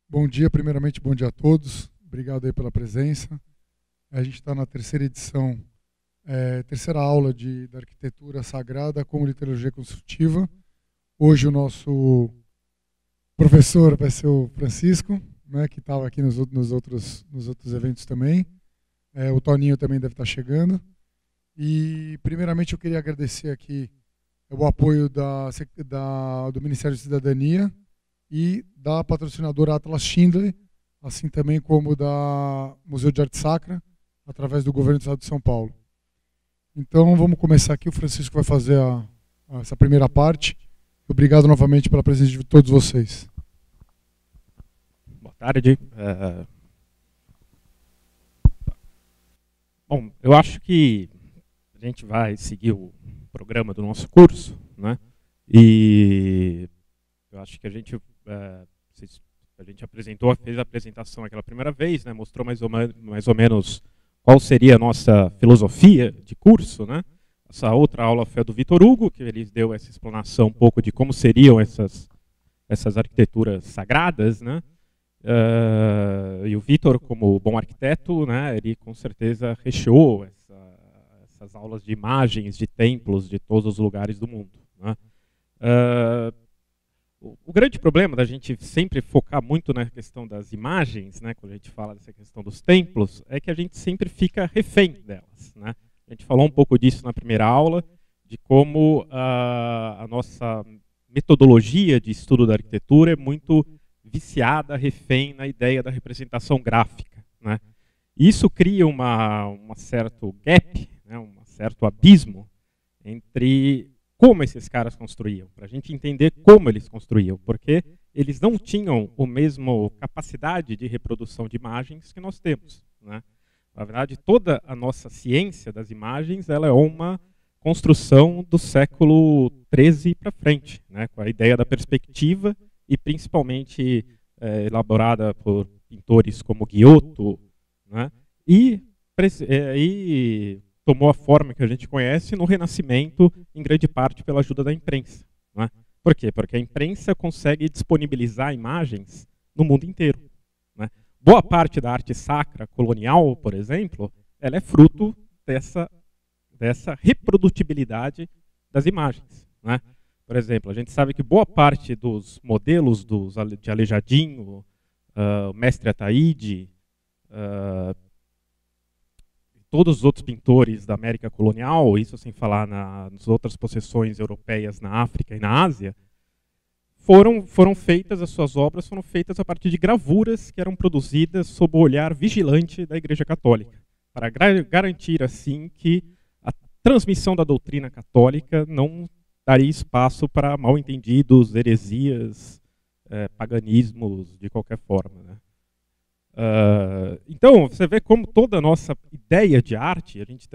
Bom dia, primeiramente, bom dia a todos. Obrigado aí pela presença. A gente está na terceira edição, terceira aula da arquitetura sagrada como literatura construtiva. Hoje o nosso professor vai ser o Francisco, né, que estava aqui nos outros eventos também. O Toninho também deve estar chegando. E, primeiramente, eu queria agradecer aqui o apoio do Ministério da Cidadania e da patrocinadora Atlas Schindler, assim também como da Museu de Arte Sacra, através do Governo do Estado de São Paulo. Então, vamos começar aqui. O Francisco vai fazer essa primeira parte. Obrigado novamente pela presença de todos vocês. Boa tarde. Bom, eu acho que a gente vai seguir o programa do nosso curso, né? E eu acho que a gente fez a apresentação aquela primeira vez, né? Mostrou mais ou menos qual seria a nossa filosofia de curso, né? Essa outra aula foi a do Vitor Hugo, que ele deu essa explanação um pouco de como seriam essas arquiteturas sagradas, né? E o Vitor, como bom arquiteto, né, ele com certeza recheou essas aulas de imagens, de templos, de todos os lugares do mundo, né? O grande problema da gente sempre focar muito na questão das imagens, né, quando a gente fala dessa questão dos templos, é que a gente sempre fica refém delas, né? A gente falou um pouco disso na primeira aula, de como a nossa metodologia de estudo da arquitetura é muito viciada, refém na ideia da representação gráfica, né? Isso cria um certo gap, né, um certo abismo entre como esses caras construíam, para a gente entender como eles construíam, porque eles não tinham a mesma capacidade de reprodução de imagens que nós temos, né? Na verdade, toda a nossa ciência das imagens ela é uma construção do século XIII para frente, né, com a ideia da perspectiva e principalmente elaborada por pintores como Giotto, né, e tomou a forma que a gente conhece no Renascimento, em grande parte pela ajuda da imprensa, né? Por quê? Porque a imprensa consegue disponibilizar imagens no mundo inteiro, né? Boa parte da arte sacra colonial, por exemplo, ela é fruto dessa reprodutibilidade das imagens, né? Por exemplo, a gente sabe que boa parte dos modelos de Aleijadinho, Mestre Ataíde, todos os outros pintores da América colonial, isso sem falar nas outras possessões europeias na África e na Ásia, as suas obras foram feitas a partir de gravuras que eram produzidas sob o olhar vigilante da Igreja Católica, para garantir assim que a transmissão da doutrina católica não daria espaço para mal-entendidos, heresias, paganismos de qualquer forma, né? Então, você vê como toda a nossa ideia de arte, a gente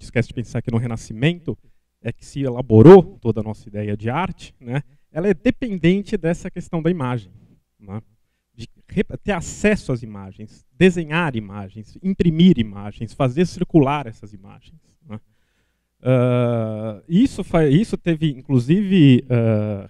esquece de pensar que no Renascimento é que se elaborou toda a nossa ideia de arte, né? Ela é dependente dessa questão da imagem, né? De ter acesso às imagens, desenhar imagens, imprimir imagens, fazer circular essas imagens, né? Isso teve, inclusive,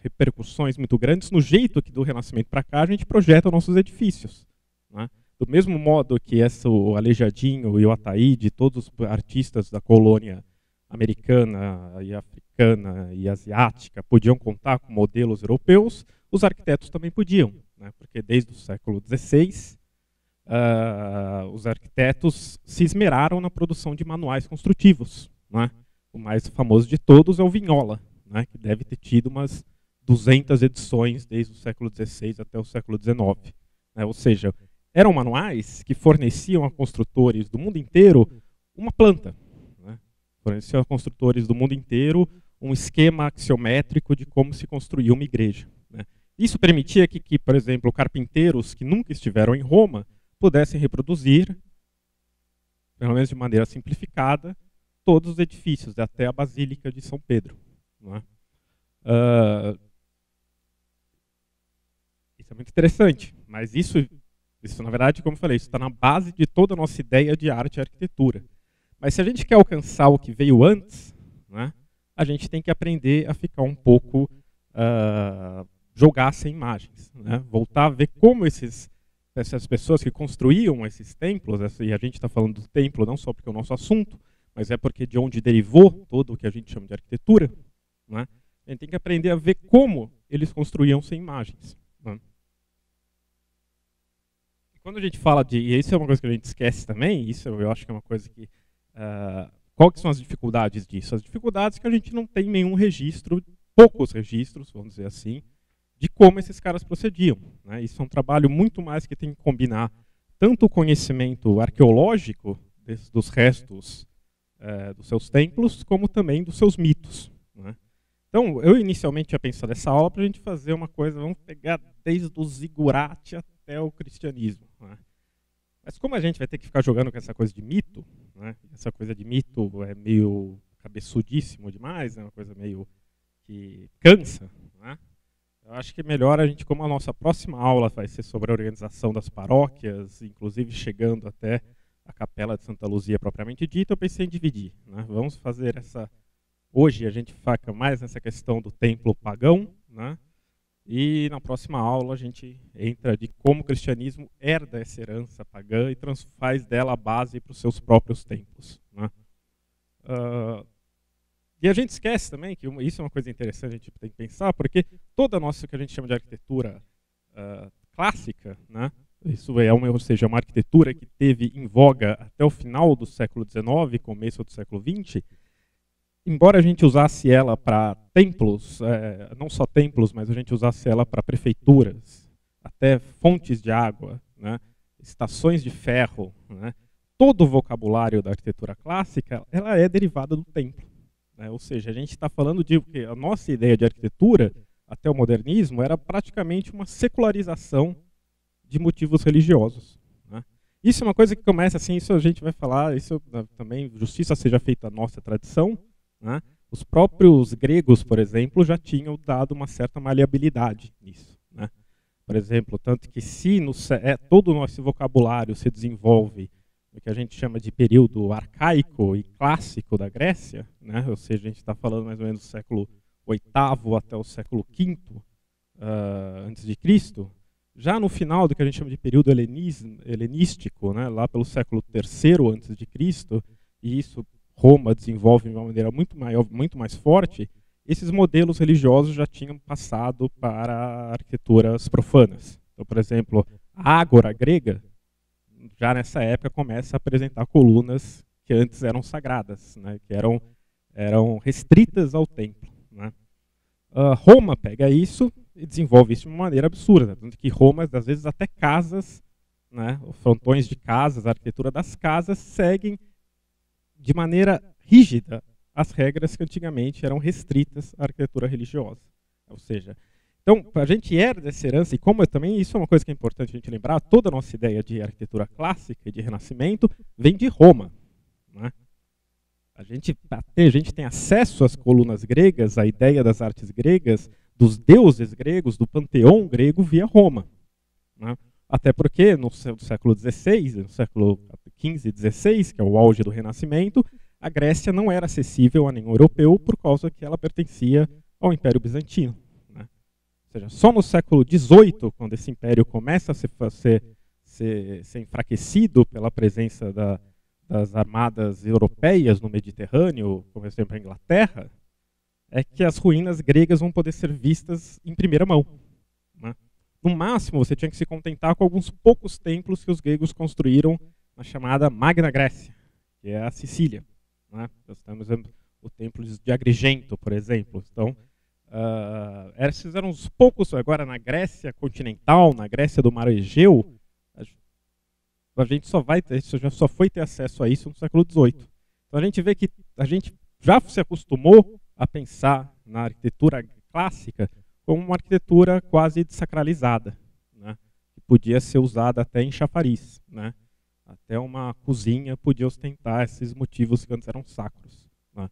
repercussões muito grandes no jeito que do Renascimento para cá a gente projeta os nossos edifícios, né? Do mesmo modo que o Aleijadinho e o Ataíde, todos os artistas da colônia americana e africana e asiática podiam contar com modelos europeus, os arquitetos também podiam, né? Porque desde o século XVI, os arquitetos se esmeraram na produção de manuais construtivos, né? O mais famoso de todos é o Vignola, né? Que deve ter tido umas 200 edições desde o século XVI até o século XIX, né? Ou seja, eram manuais que forneciam a construtores do mundo inteiro uma planta, né? Forneciam a construtores do mundo inteiro um esquema axiométrico de como se construía uma igreja, né? Isso permitia que, por exemplo, carpinteiros que nunca estiveram em Roma pudessem reproduzir, pelo menos de maneira simplificada, todos os edifícios, até a Basílica de São Pedro, né? Isso é muito interessante, mas isso, na verdade, como eu falei, isso está na base de toda a nossa ideia de arte e arquitetura. Mas se a gente quer alcançar o que veio antes, né, a gente tem que aprender a ficar um pouco jogar sem imagens, né? Voltar a ver como esses essas pessoas que construíam esses templos, e a gente está falando do templo não só porque é o nosso assunto, mas é porque de onde derivou todo o que a gente chama de arquitetura, né? A gente tem que aprender a ver como eles construíam sem imagens. Né? Quando a gente fala de... E isso é uma coisa que a gente esquece também, isso eu acho que é uma coisa que... qual que são as dificuldades disso? As dificuldades é que a gente não tem nenhum registro, poucos registros, vamos dizer assim, de como esses caras procediam. Né? Isso é um trabalho muito mais que tem que combinar tanto o conhecimento arqueológico dos restos dos seus templos, como também dos seus mitos. Né? Então, eu inicialmente tinha pensado essa aula para a gente fazer uma coisa, vamos pegar desde o zigurate até o cristianismo. Né? Mas como a gente vai ter que ficar jogando com essa coisa de mito, né? Essa coisa de mito é meio cabeçudíssimo demais, é uma coisa meio que cansa, né? Eu acho que é melhor a gente, como a nossa próxima aula vai ser sobre a organização das paróquias, inclusive chegando até a Capela de Santa Luzia propriamente dita, eu pensei em dividir. Né? Vamos fazer essa... Hoje a gente foca mais nessa questão do templo pagão, né? E na próxima aula a gente entra de como o cristianismo herda essa herança pagã e faz dela a base para os seus próprios templos. Né? E a gente esquece também que isso é uma coisa interessante, a gente tem que pensar, porque toda a nossa, que a gente chama de arquitetura clássica, né? Isso é ou seja, uma arquitetura que teve em voga até o final do século XIX, começo do século XX, embora a gente usasse ela para templos, não só templos, mas a gente usasse ela para prefeituras, até fontes de água, né? Estações de ferro, né? Todo o vocabulário da arquitetura clássica ela é derivada do templo. Ou seja, a gente está falando de que a nossa ideia de arquitetura, até o modernismo, era praticamente uma secularização de motivos religiosos. Né? Isso é uma coisa que começa assim, isso a gente vai falar, isso também, justiça seja feita à nossa tradição. Né? Os próprios gregos, por exemplo, já tinham dado uma certa maleabilidade nisso. Né? Por exemplo, tanto que se todo o nosso vocabulário se desenvolve o que a gente chama de período arcaico e clássico da Grécia, né? Ou seja, a gente está falando mais ou menos do século VIII até o século V antes de Cristo, já no final do que a gente chama de período helenístico, né? Lá pelo século III antes de Cristo, e isso Roma desenvolve de uma maneira muito maior, muito mais forte, esses modelos religiosos já tinham passado para arquiteturas profanas. Então, por exemplo, a ágora grega, já nessa época começa a apresentar colunas que antes eram sagradas, né, que eram restritas ao templo. Né. Roma pega isso e desenvolve isso de uma maneira absurda, tanto que Roma, às vezes até casas, né, frontões de casas, a arquitetura das casas seguem de maneira rígida as regras que antigamente eram restritas à arquitetura religiosa. Ou seja, então, a gente herda essa herança, e como também isso é uma coisa que é importante a gente lembrar, toda a nossa ideia de arquitetura clássica e de renascimento vem de Roma. Né? A gente tem acesso às colunas gregas, à ideia das artes gregas, dos deuses gregos, do panteão grego via Roma. Né? Até porque no século XVI, no século XV e XVI, que é o auge do Renascimento, a Grécia não era acessível a nenhum europeu por causa que ela pertencia ao Império Bizantino. Ou seja, só no século XVIII, quando esse império começa a ser enfraquecido pela presença das armadas europeias no Mediterrâneo, como exemplo a Inglaterra, é que as ruínas gregas vão poder ser vistas em primeira mão. Né? No máximo, você tinha que se contentar com alguns poucos templos que os gregos construíram na chamada Magna Grécia, que é a Sicília. Né? Nós temos o templo de Agrigento, por exemplo. Então, esses eram os poucos. Agora, na Grécia continental, na Grécia do Mar Egeu, a gente só foi ter acesso a isso no século XVIII. Então, a gente vê que a gente já se acostumou a pensar na arquitetura clássica como uma arquitetura quase desacralizada, né? Que podia ser usada até em chafariz. Né? Até uma cozinha podia ostentar esses motivos que antes eram sacros. Né?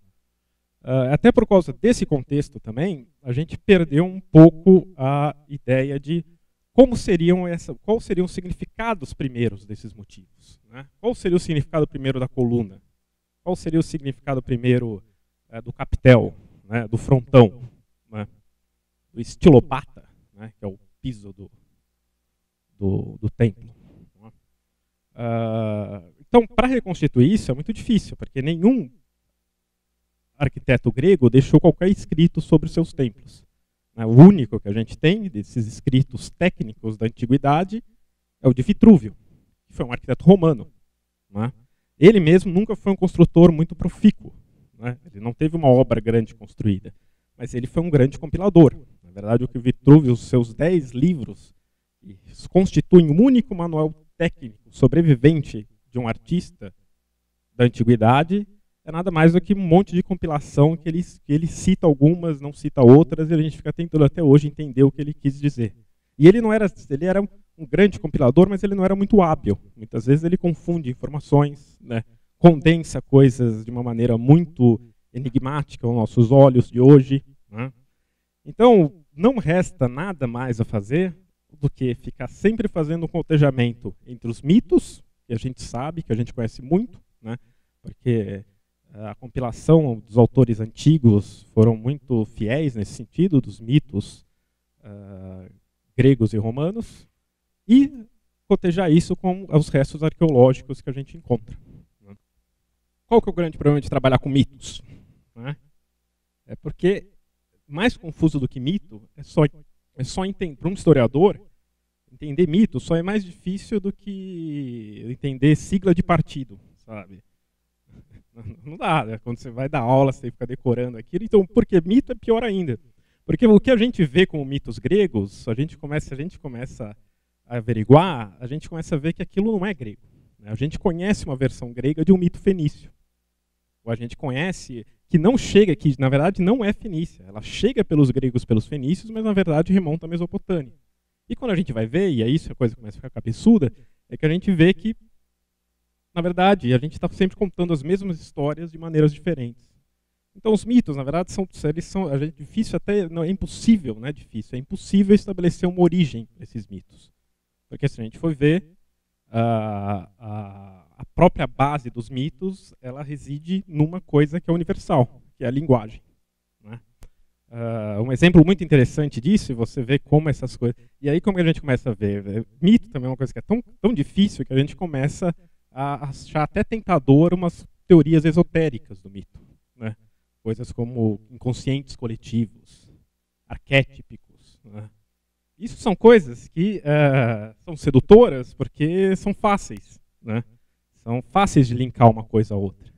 Até por causa desse contexto também, a gente perdeu um pouco a ideia de quais seriam os significados primeiros desses motivos. Né? Qual seria o significado primeiro da coluna? Qual seria o significado primeiro do capitel, né? Do frontão, né? Do estilobata, né? Que é o piso do templo. Então, para reconstituir isso é muito difícil, porque nenhum arquiteto grego deixou qualquer escrito sobre os seus templos. O único que a gente tem desses escritos técnicos da antiguidade é o de Vitrúvio, que foi um arquiteto romano. Né? Ele mesmo nunca foi um construtor muito profícuo. Né? Ele não teve uma obra grande construída, mas ele foi um grande compilador. Na verdade, o que Vitrúvio, os seus 10 livros, constituem um único manual técnico sobrevivente de um artista da antiguidade, é nada mais do que um monte de compilação que ele cita algumas, não cita outras, e a gente fica tentando até hoje entender o que ele quis dizer. E ele era um grande compilador, mas ele não era muito hábil. Muitas vezes ele confunde informações, né, condensa coisas de uma maneira muito enigmática aos nossos olhos de hoje. Né? Então, não resta nada mais a fazer do que ficar sempre fazendo um cotejamento entre os mitos, que a gente sabe, que a gente conhece muito, né, porque a compilação dos autores antigos foram muito fiéis nesse sentido, dos mitos gregos e romanos, e cotejar isso com os restos arqueológicos que a gente encontra. Qual que é o grande problema de trabalhar com mitos? É porque, mais confuso do que mito, é só entender, para um historiador, entender mito só é mais difícil do que entender sigla de partido, sabe? Não dá, né? Quando você vai dar aula, você fica decorando aquilo. Então, porque mito é pior ainda. Porque o que a gente vê como mitos gregos, a gente começa a averiguar, a gente começa a ver que aquilo não é grego. Né? A gente conhece uma versão grega de um mito fenício. Ou a gente conhece que não chega, que na verdade não é fenícia. Ela chega pelos gregos, pelos fenícios, mas na verdade remonta à Mesopotâmia. E quando a gente vai ver, e é isso que a coisa começa a ficar cabeçuda, é que a gente vê que, na verdade, a gente está sempre contando as mesmas histórias de maneiras diferentes. Então, os mitos, na verdade, é difícil até, não é impossível, não é difícil, é impossível estabelecer uma origem desses mitos. Porque se a gente for ver, a própria base dos mitos, ela reside numa coisa que é universal, que é a linguagem. Né? Um exemplo muito interessante disso, você vê como essas coisas... E aí como a gente começa a ver? Mito também é uma coisa que é tão difícil que a gente começa a achar até tentador umas teorias esotéricas do mito. Né? Coisas como inconscientes coletivos, arquétipos. Né? Isso são coisas que são sedutoras porque são fáceis. Né? São fáceis de linkar uma coisa a outra.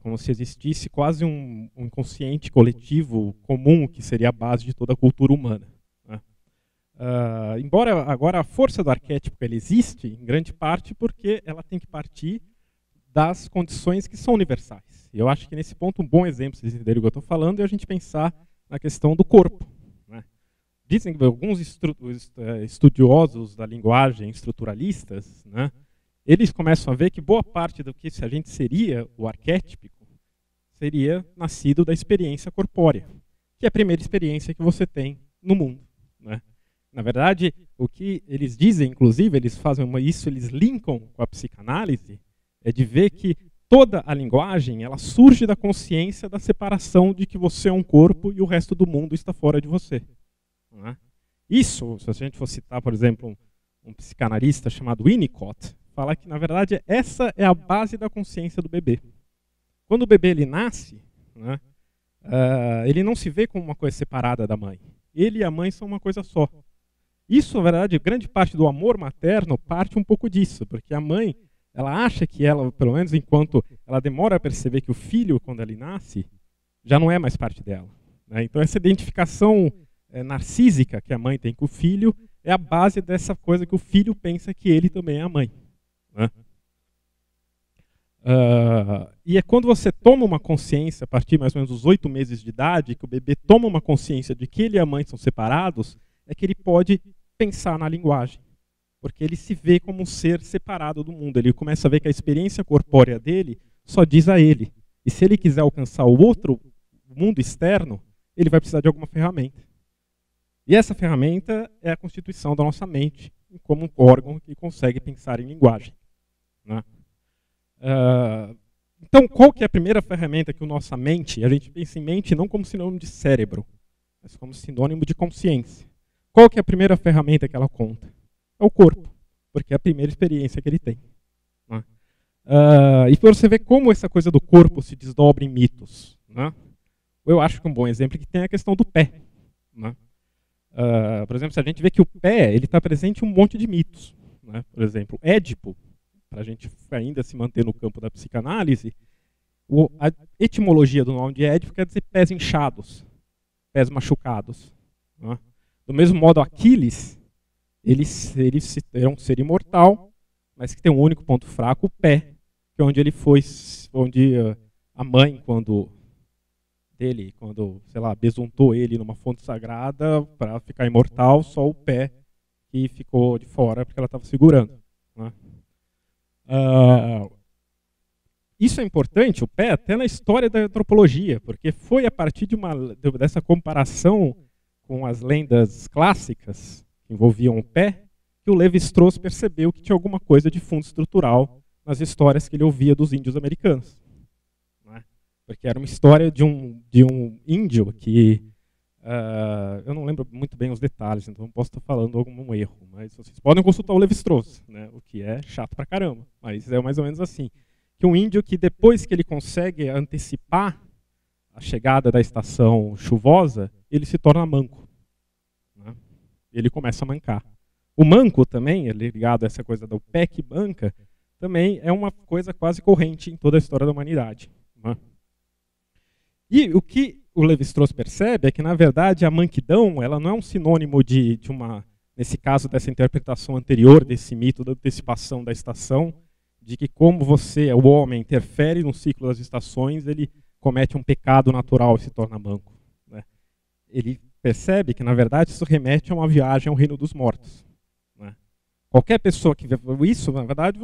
Como se existisse quase um inconsciente coletivo comum que seria a base de toda a cultura humana. Né? Embora agora a força do arquétipo ele existe, em grande parte porque ela tem que partir das condições que são universais. E eu acho que nesse ponto um bom exemplo, vocês entenderem o que eu estou falando, é a gente pensar na questão do corpo. Né? Dizem que alguns estudiosos da linguagem, estruturalistas, né, eles começam a ver que boa parte do que a gente seria o arquétipico seria nascido da experiência corpórea, que é a primeira experiência que você tem no mundo. Né? Na verdade, o que eles dizem, inclusive, eles fazem isso, eles linkam com a psicanálise, é de ver que toda a linguagem ela surge da consciência da separação de que você é um corpo e o resto do mundo está fora de você. Não é? Isso, se a gente for citar, por exemplo, um psicanalista chamado Winnicott, fala que, na verdade, essa é a base da consciência do bebê. Quando o bebê ele nasce, né, ele não se vê como uma coisa separada da mãe. Ele e a mãe são uma coisa só. Isso, na verdade, grande parte do amor materno parte um pouco disso, porque a mãe ela acha que ela, pelo menos enquanto ela demora a perceber que o filho, quando ele nasce, já não é mais parte dela. Né? Então essa identificação narcísica que a mãe tem com o filho é a base dessa coisa que o filho pensa que ele também é a mãe. Né? E é quando você toma uma consciência, a partir mais ou menos dos 8 meses de idade, que o bebê toma uma consciência de que ele e a mãe são separados, é que ele pode pensar na linguagem. Porque ele se vê como um ser separado do mundo. Ele começa a ver que a experiência corpórea dele só diz a ele. E se ele quiser alcançar o outro, o mundo externo, ele vai precisar de alguma ferramenta. E essa ferramenta é a constituição da nossa mente, como um órgão que consegue pensar em linguagem. Né? Então, qual que é a primeira ferramenta que a nossa mente, a gente pensa em mente não como sinônimo de cérebro, mas como sinônimo de consciência. Qual que é a primeira ferramenta que ela conta? É o corpo, porque é a primeira experiência que ele tem. Né? E para você ver como essa coisa do corpo se desdobra em mitos. Né? Eu acho que um bom exemplo é que tem a questão do pé. Né? Por exemplo, se a gente vê que o pé está presente em um monte de mitos. Né? Por exemplo, Édipo, para a gente ainda se manter no campo da psicanálise, a etimologia do nome de Édipo quer dizer pés inchados, pés machucados. Né? Do mesmo modo, Aquiles, ele é um ser imortal, mas que tem um único ponto fraco, o pé, que é onde ele foi, onde a mãe, quando, sei lá, besuntou ele numa fonte sagrada para ficar imortal, só o pé que ficou de fora porque ela estava segurando. Né? Isso é importante, o pé, até na história da antropologia, porque foi a partir dessa comparação com as lendas clássicas que envolviam o pé que o Lévi-Strauss percebeu que tinha alguma coisa de fundo estrutural nas histórias que ele ouvia dos índios americanos. Né? Porque era uma história de um índio que... eu não lembro muito bem os detalhes, então não posso estar falando algum erro, mas vocês podem consultar o Lévi-Strauss, né? O que é chato pra caramba, mas é mais ou menos assim. Que um índio que depois que ele consegue antecipar a chegada da estação chuvosa, ele se torna manco. Né? Ele começa a mancar. O manco também, ligado a essa coisa do pé que manca, também é uma coisa quase corrente em toda a história da humanidade. Né? E o que o Lévi-Strauss percebe é que, na verdade, a manquidão ela não é um sinônimo de uma, nesse caso, dessa interpretação anterior desse mito da antecipação da estação, de que como o homem, interfere no ciclo das estações, ele comete um pecado natural e se torna manco. Né? Ele percebe que, na verdade, isso remete a uma viagem ao reino dos mortos. Né? Qualquer pessoa que isso, na verdade,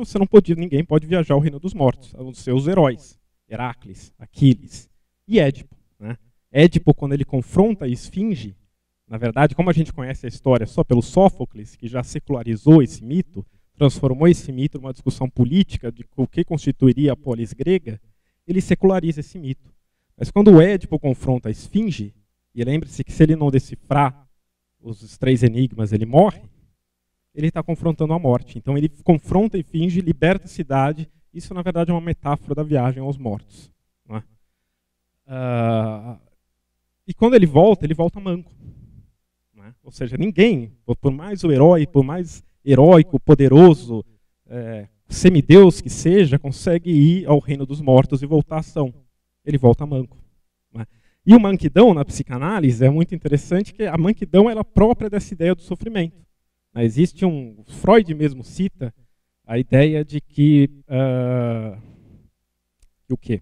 ninguém pode viajar ao reino dos mortos, os seus heróis, Heracles, Aquiles e Édipo. Né? Édipo, quando ele confronta a Esfinge, na verdade, como a gente conhece a história só pelo Sófocles, que já secularizou esse mito, transformou esse mito numa discussão política de o que constituiria a polis grega, ele seculariza esse mito. Mas quando o Édipo confronta a Esfinge, e lembre-se que se ele não decifrar os 3 enigmas, ele morre, ele está confrontando a morte. Então ele confronta a Esfinge, liberta a cidade. Isso, na verdade, é uma metáfora da viagem aos mortos. Não é? E quando ele volta manco. Não é? Ou seja, ninguém, por mais o herói, por mais heróico, poderoso, semideus que seja, consegue ir ao reino dos mortos e voltar à ação. Ele volta manco. Né? E o manquidão, na psicanálise, é muito interessante que a manquidão ela é própria dessa ideia do sofrimento. Existe Freud mesmo cita a ideia de que... o quê?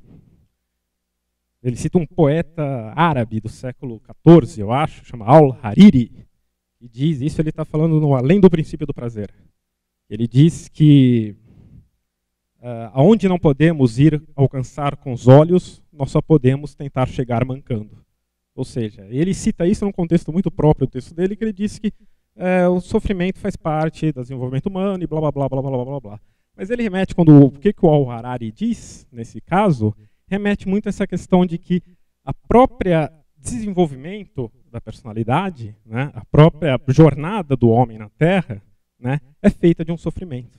Ele cita um poeta árabe do século XIV, eu acho, chama Al-Hariri, e diz, isso ele está falando no Além do Princípio do Prazer. Ele diz que aonde não podemos ir alcançar com os olhos, nós só podemos tentar chegar mancando. Ou seja, ele cita isso num contexto muito próprio do texto dele, que ele diz que o sofrimento faz parte do desenvolvimento humano e blá, blá, blá, blá, blá, blá, blá. Mas ele remete, o que o Al-Harari diz, nesse caso, remete muito a essa questão de que a própria desenvolvimento da personalidade, né, a própria jornada do homem na Terra, né, é feita de um sofrimento.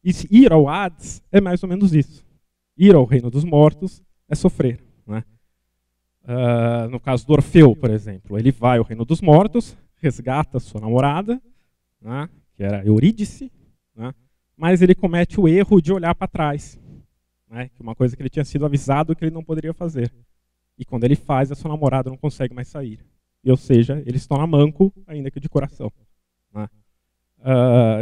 E ir ao Hades é mais ou menos isso. Ir ao reino dos mortos é sofrer. Né? No caso do Orfeu, por exemplo, ele vai ao reino dos mortos, resgata sua namorada, né, que era Eurídice, né, mas ele comete o erro de olhar para trás, né, que é uma coisa que ele tinha sido avisado que ele não poderia fazer. E quando ele faz, a sua namorada não consegue mais sair. Ou seja, ele se torna manco, ainda que de coração. Né?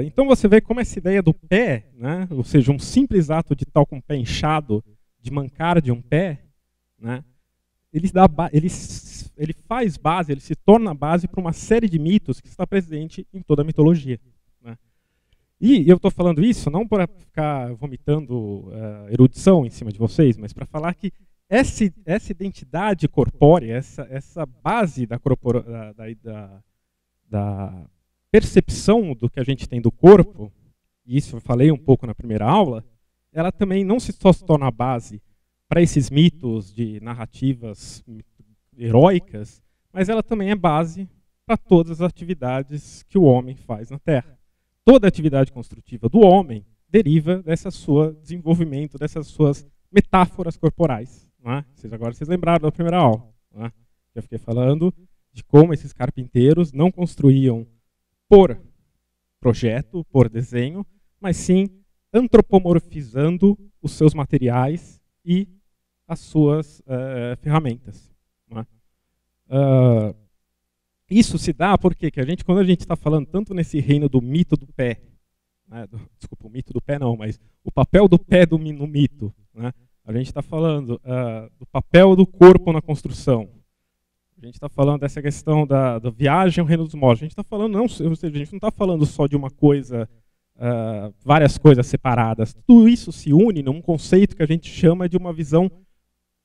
Então você vê como essa ideia do pé, né, ou seja, um simples ato de estar com o pé inchado, de mancar de um pé, né, ele faz base, ele se torna base para uma série de mitos que está presente em toda a mitologia. Né? E eu estou falando isso não para ficar vomitando erudição em cima de vocês, mas para falar que essa identidade corpórea, essa base da percepção do que a gente tem do corpo, e isso eu falei um pouco na primeira aula, ela também não só se torna a base para esses mitos de narrativas heróicas, mas ela também é base para todas as atividades que o homem faz na Terra. Toda atividade construtiva do homem deriva desse seu desenvolvimento, dessas suas metáforas corporais. Não é? Agora vocês lembraram da primeira aula. Não é? Eu fiquei falando de como esses carpinteiros não construíam por projeto, por desenho, mas sim antropomorfizando os seus materiais e as suas ferramentas. Não é? Isso se dá porque que quando a gente está falando tanto nesse reino do mito do pé, né, desculpa, o mito do pé não, mas o papel do pé no mito, né, a gente está falando do papel do corpo na construção, a gente está falando dessa questão da viagem ao reino dos mortos, a gente está falando, não, ou seja, a gente não está falando só de uma coisa, várias coisas separadas, tudo isso se une num conceito que a gente chama de uma visão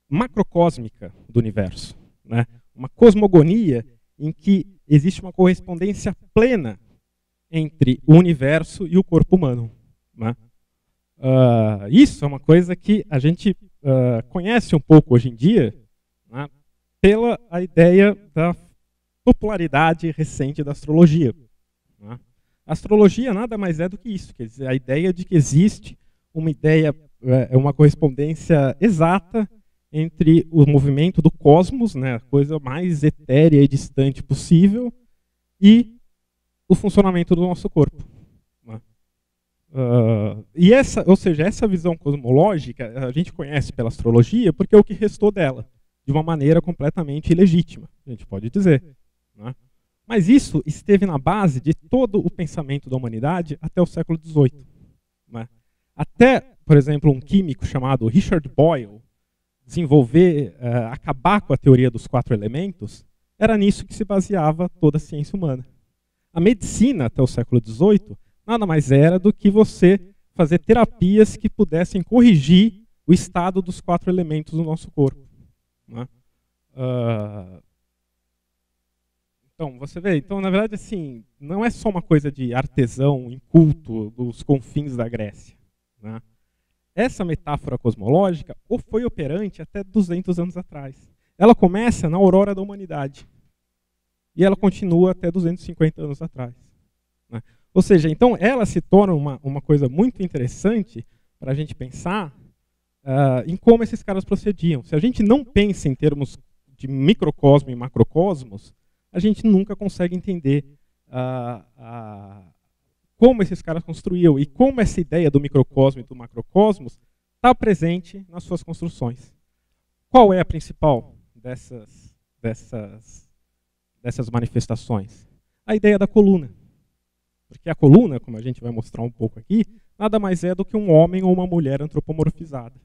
macrocósmica do universo, né, uma cosmogonia em que existe uma correspondência plena entre o universo e o corpo humano. Né? Isso é uma coisa que a gente conhece um pouco hoje em dia, né, pela a ideia da popularidade recente da astrologia. Né? A astrologia nada mais é do que isso, quer dizer, a ideia de que existe uma correspondência exata entre o movimento do cosmos, né, a coisa mais etérea e distante possível, e o funcionamento do nosso corpo. Né? Ou seja, essa visão cosmológica a gente conhece pela astrologia porque é o que restou dela, de uma maneira completamente ilegítima, a gente pode dizer. Né? Mas isso esteve na base de todo o pensamento da humanidade até o século XVIII. Né? Até, por exemplo, um químico chamado Richard Boyle acabar com a teoria dos 4 elementos, era nisso que se baseava toda a ciência humana. A medicina, até o século XVIII, nada mais era do que você fazer terapias que pudessem corrigir o estado dos 4 elementos do nosso corpo. Né? Então, você vê, na verdade, assim, não é só uma coisa de artesão inculto dos confins da Grécia. Né? Essa metáfora cosmológica foi operante até 200 anos atrás. Ela começa na aurora da humanidade. E ela continua até 250 anos atrás. Né? Ou seja, então ela se torna uma coisa muito interessante para a gente pensar em como esses caras procediam. Se a gente não pensa em termos de microcosmo e macrocosmos, a gente nunca consegue entender como esses caras construíam e como essa ideia do microcosmo e do macrocosmos está presente nas suas construções. Qual é a principal dessas manifestações? A ideia da coluna. Porque a coluna, como a gente vai mostrar um pouco aqui, nada mais é do que um homem ou uma mulher antropomorfizada.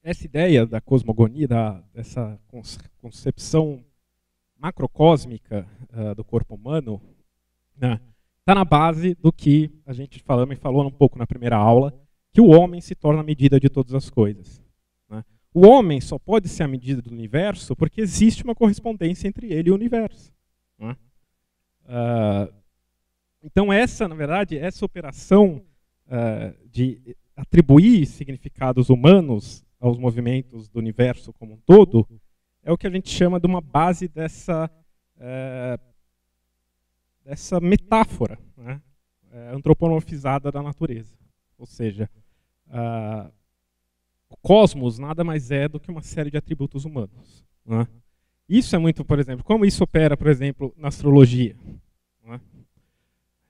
Essa ideia da cosmogonia, dessa concepção macrocósmica do corpo humano, né, está na base do que a gente falou um pouco na primeira aula, que o homem se torna a medida de todas as coisas. Né? O homem só pode ser a medida do universo porque existe uma correspondência entre ele e o universo. Né? Então na verdade, essa operação de atribuir significados humanos aos movimentos do universo como um todo, é o que a gente chama de uma base dessa metáfora, né, antropomorfizada da natureza. Ou seja, o cosmos nada mais é do que uma série de atributos humanos. Né? Isso é muito, por exemplo, como isso opera, por exemplo, na astrologia. Né?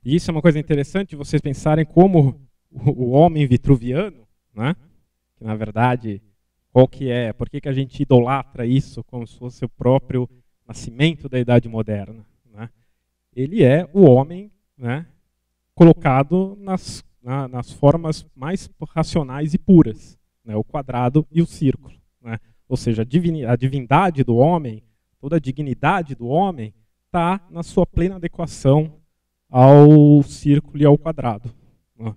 E isso é uma coisa interessante de vocês pensarem como o homem vitruviano, né, que na verdade, por que a gente idolatra isso como se fosse o próprio nascimento da Idade Moderna? Né? Ele é o homem, né, colocado nas formas mais racionais e puras, né, o quadrado e o círculo. Né? Ou seja, a divindade do homem, toda a dignidade do homem, está na sua plena adequação ao círculo e ao quadrado. Né?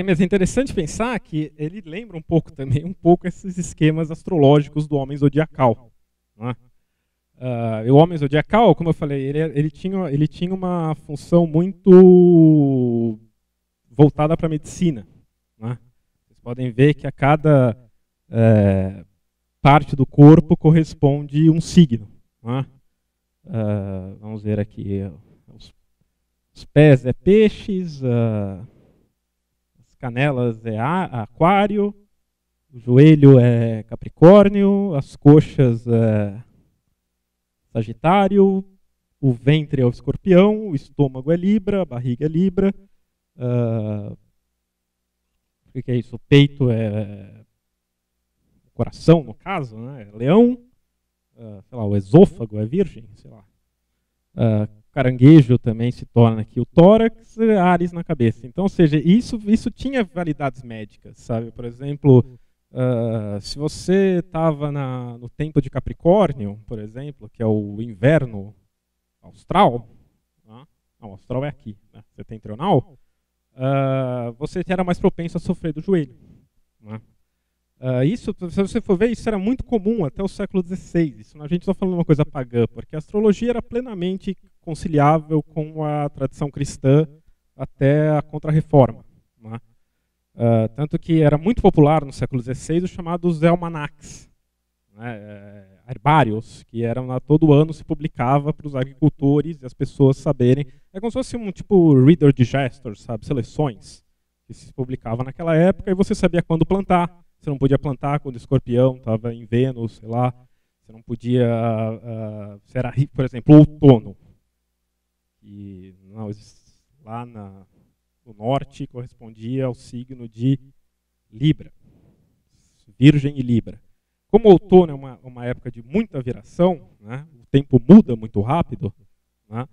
Mas é interessante pensar que ele lembra um pouco esses esquemas astrológicos do homem zodiacal. Né? O homem zodiacal, como eu falei, ele tinha uma função muito voltada para a medicina. Né? Vocês podem ver que a cada parte do corpo corresponde um signo. Né? Vamos ver aqui. Os pés é peixes, as canelas é aquário, o joelho é capricórnio, as coxas é sagitário, o ventre é o escorpião, o estômago é libra, a barriga é libra. O que é isso? O peito é o coração, no caso, né? É leão. Sei lá, o esôfago é virgem, sei lá. Caranguejo também se torna aqui o tórax, Áries na cabeça. Então, ou seja, isso tinha validades médicas, sabe? Por exemplo, se você estava no tempo de Capricórnio, por exemplo, que é o inverno austral, não, austral é aqui, né? Setentrional, você era mais propenso a sofrer do joelho. Né? Isso, se você for ver, isso era muito comum até o século XVI. Isso, a gente está falando uma coisa pagã, porque a astrologia era plenamente conciliável com a tradição cristã até a Contra-Reforma. Né? Tanto que era muito popular no século XVI os chamados almanacs, né? Herbários, que eram todo ano se publicava para os agricultores e as pessoas saberem. É como se fosse um tipo Reader Digester, sabe? Seleções que se publicavam naquela época e você sabia quando plantar. Você não podia plantar quando o escorpião estava em Vênus, sei lá. Você não podia... se era, por exemplo, outono. E lá no norte correspondia ao signo de Libra. Virgem e Libra. Como o outono é uma época de muita viração, né, o tempo muda muito rápido, né,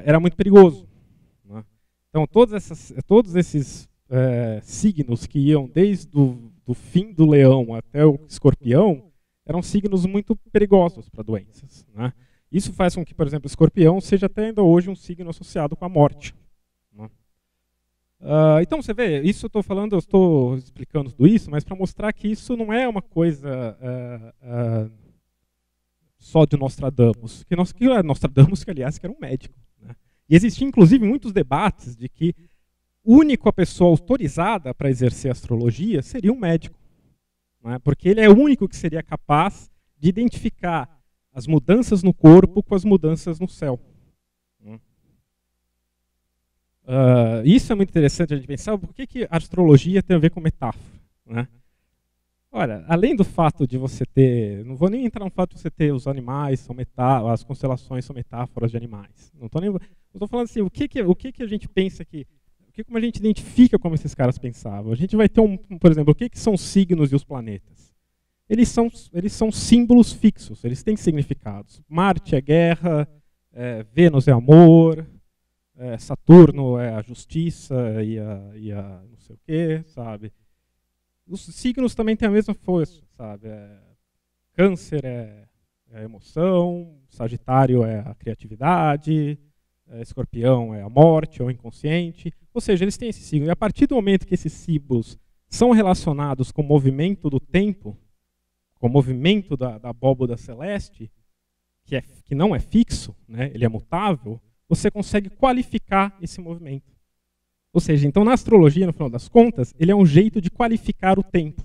era muito perigoso. Né. Então, todos esses signos que iam desde do fim do leão até o escorpião eram signos muito perigosos para doenças. Né. Isso faz com que, por exemplo, o escorpião seja até ainda hoje um signo associado com a morte. Né. Então, você vê, isso eu estou explicando tudo isso, mas para mostrar que isso não é uma coisa só de Nostradamus. Que Nostradamus, que aliás, que era um médico. Né? E existiam, inclusive, muitos debates de que a única pessoa autorizada para exercer astrologia seria um médico. Né? Porque ele é o único que seria capaz de identificar as mudanças no corpo com as mudanças no céu. Isso é muito interessante a gente pensar, por que a astrologia tem a ver com metáfora? Né? Olha, além do fato de você ter, não vou nem entrar no fato de você ter os animais, as constelações são metáforas de animais. Não estou falando assim, o que a gente pensa aqui, como a gente identifica como esses caras pensavam. A gente vai ter, por exemplo, o que são os signos e os planetas? Eles são símbolos fixos, eles têm significados. Marte é guerra, Vênus é amor, Saturno é a justiça e a não sei o quê, sabe? Os signos também têm a mesma força, sabe? Câncer é a emoção, Sagitário é a criatividade, Escorpião é a morte ou o inconsciente. Ou seja, eles têm esse signo. E a partir do momento que esses símbolos são relacionados com o movimento do tempo, com o movimento da abóboda celeste, que não é fixo, né? Ele é mutável, você consegue qualificar esse movimento. Ou seja, então na astrologia, no final das contas, ele é um jeito de qualificar o tempo.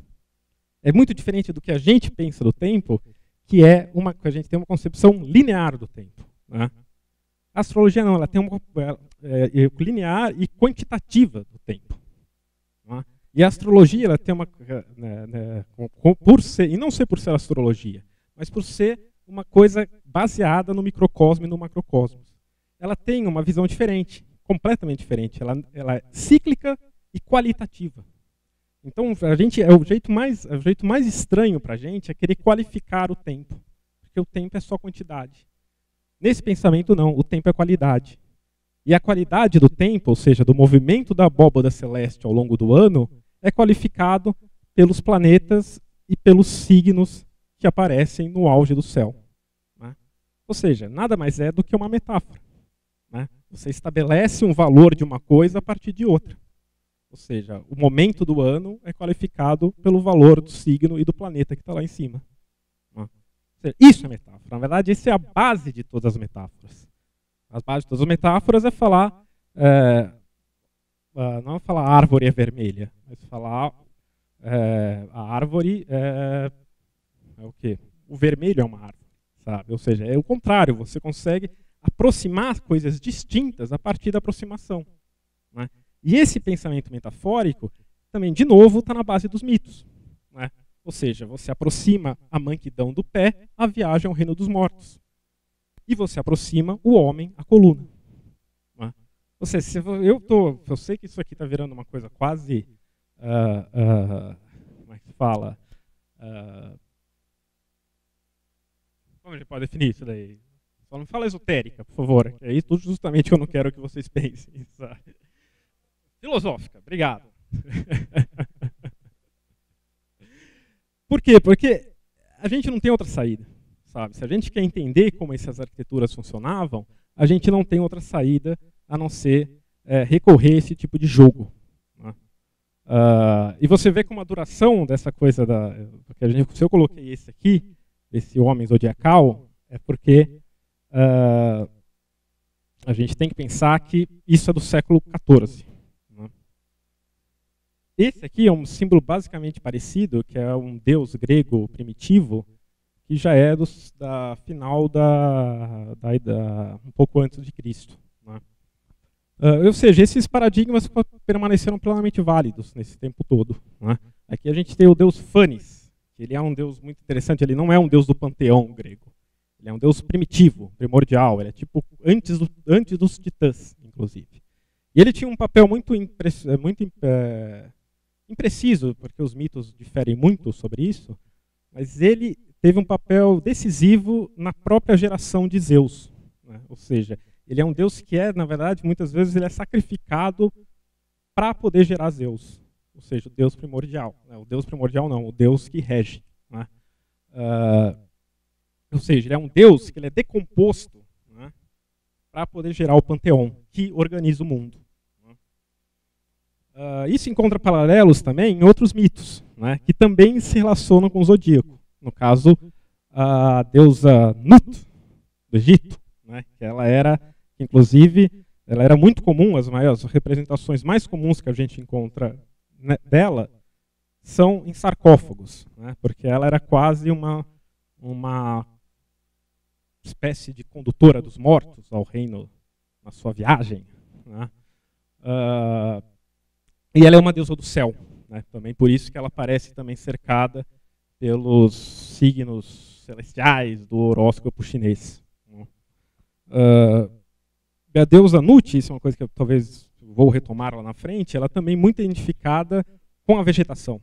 É muito diferente do que a gente pensa do tempo, que a gente tem uma concepção linear do tempo. Né? A astrologia não, ela tem uma linear e quantitativa do tempo. Né? E a astrologia, ela tem uma, por ser, e não ser por ser astrologia, mas por ser uma coisa baseada no microcosmo e no macrocosmos. Ela tem uma visão diferente, completamente diferente. Ela é cíclica e qualitativa. Então, o jeito mais estranho para a gente é querer qualificar o tempo, porque o tempo é só quantidade. Nesse pensamento, não, o tempo é qualidade. E a qualidade do tempo, ou seja, do movimento da abóboda celeste ao longo do ano, é qualificado pelos planetas e pelos signos que aparecem no auge do céu. Né? Ou seja, nada mais é do que uma metáfora. Né? Você estabelece um valor de uma coisa a partir de outra. Ou seja, o momento do ano é qualificado pelo valor do signo e do planeta que está lá em cima. Né? Ou seja, isso é metáfora. Na verdade, essa é a base de todas as metáforas. A base de todas as metáforas é falar não falar a árvore é vermelha, mas falar a árvore é o quê? O vermelho é uma árvore, sabe? Ou seja, é o contrário, você consegue aproximar coisas distintas a partir da aproximação, né? E esse pensamento metafórico também, de novo, está na base dos mitos, né? Ou seja, você aproxima a manquidão do pé à viagem ao reino dos mortos. E você aproxima o homem à coluna. Né? Ou seja, eu sei que isso aqui está virando uma coisa quase... como é que se fala? Como a gente pode definir isso daí? Só não fala esotérica, por favor. É isso justamente que eu não quero que vocês pensem. Sabe? Filosófica, obrigado. Por quê? Porque a gente não tem outra saída, sabe? Se a gente quer entender como essas arquiteturas funcionavam, a gente não tem outra saída a não ser recorrer a esse tipo de jogo. Né? E você vê como a duração dessa coisa, se eu coloquei esse aqui, esse homem zodiacal, é porque a gente tem que pensar que isso é do século XIV. Esse aqui é um símbolo basicamente parecido, que é um deus grego primitivo, que já é da final um pouco antes de Cristo. Né? Ou seja, esses paradigmas permaneceram plenamente válidos nesse tempo todo. Né? Aqui a gente tem o deus Fanes, que ele é um deus muito interessante, ele não é um deus do panteão grego. Ele é um deus primitivo, primordial, ele é tipo antes dos titãs, inclusive. E ele tinha um papel muito impreciso, porque os mitos diferem muito sobre isso, mas ele teve um papel decisivo na própria geração de Zeus. Né? Ou seja, ele é um deus que na verdade, muitas vezes ele é sacrificado para poder gerar Zeus. Ou seja, o deus primordial. Né? O deus primordial não, o deus que rege. Né? Ou seja, ele é um deus que ele é decomposto, né, para poder gerar o panteão, que organiza o mundo. Isso encontra paralelos também em outros mitos, né, que também se relacionam com o zodíaco. No caso, a deusa Nut, do Egito, né, que inclusive, ela era muito comum, as representações mais comuns que a gente encontra dela são em sarcófagos, né, porque ela era quase uma espécie de condutora dos mortos ao reino na sua viagem. Né. E ela é uma deusa do céu, né? Também por isso que ela aparece também cercada pelos signos celestiais do horóscopo chinês. A deusa Nut, isso é uma coisa que eu talvez vou retomar lá na frente, ela também é muito identificada com a vegetação.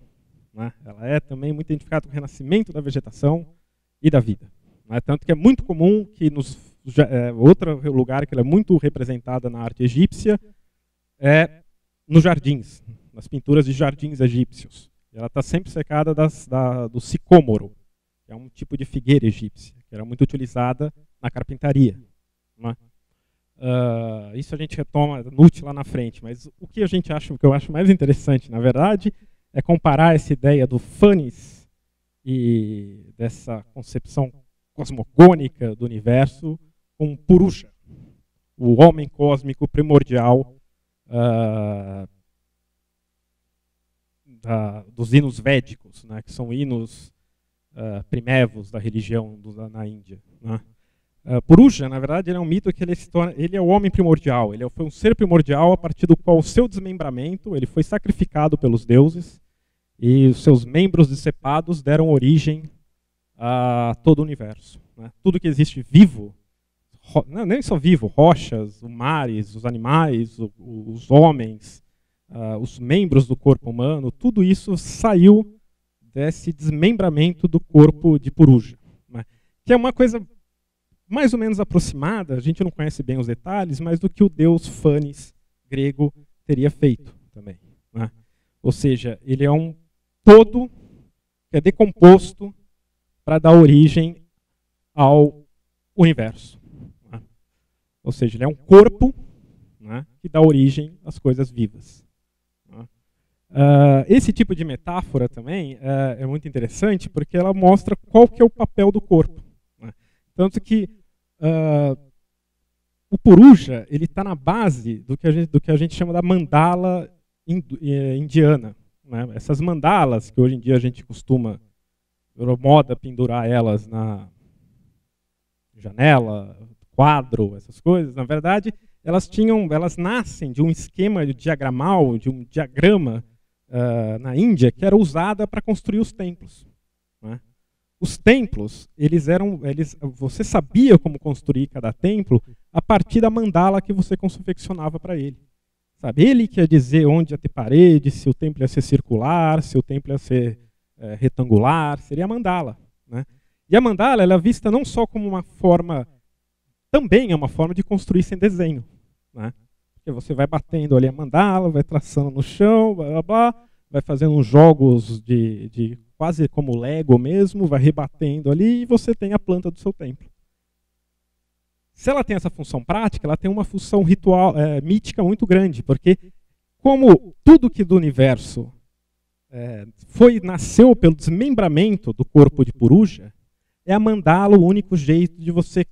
Né? Ela é também muito identificada com o renascimento da vegetação e da vida. Né? Tanto que é muito comum que outro lugar que ela é muito representada na arte egípcia é nos jardins, nas pinturas de jardins egípcios. Ela está sempre cercada do sicômoro, que é um tipo de figueira egípcia, que era muito utilizada na carpintaria. Né? Isso a gente retoma Nut lá na frente, mas o que eu acho mais interessante, na verdade, é comparar essa ideia do Fanes e dessa concepção cosmogônica do universo com Purusha, o homem cósmico primordial dos hinos védicos, né, que são hinos primevos da religião na Índia. Né. Purusha, na verdade, ele é um mito que ele é o homem primordial, ele foi um ser primordial a partir do qual o seu desmembramento, ele foi sacrificado pelos deuses e os seus membros decepados deram origem a todo o universo. Né. Tudo que existe vivo, não, nem só vivo, rochas, os mares, os animais, os homens, os membros do corpo humano, tudo isso saiu desse desmembramento do corpo de Purusha. Né? Que é uma coisa mais ou menos aproximada, a gente não conhece bem os detalhes, mas do que o deus Fanes grego teria feito também. Né? Ou seja, ele é um todo que é decomposto para dar origem ao universo. Ou seja, ele é um corpo, né, que dá origem às coisas vivas. Esse tipo de metáfora também é muito interessante porque ela mostra qual que é o papel do corpo. Né? Tanto que o Puruja, ele está na base do que a gente chama da mandala indiana, né? Essas mandalas, que hoje em dia a gente costuma, virou moda pendurar elas na janela, quadro, essas coisas, na verdade, elas nascem de um esquema diagramal, de um diagrama na Índia, que era usada para construir os templos, né? Os templos, você sabia como construir cada templo a partir da mandala que você confeccionava para ele. Sabe? Ele que ia dizer onde ia ter parede, se o templo ia ser circular, se o templo ia ser retangular, seria a mandala, né? E a mandala ela é vista não só como uma forma, também é uma forma de construir sem desenho, né? Porque você vai batendo ali a mandala, vai traçando no chão, blá, blá, blá, vai fazendo uns jogos de quase como Lego mesmo, vai rebatendo ali e você tem a planta do seu templo. Se ela tem essa função prática, ela tem uma função ritual, mítica muito grande, porque como tudo que do universo nasceu pelo desmembramento do corpo de Puruja, é a mandala o único jeito de você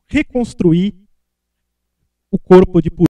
reconstruir o corpo de Puruja.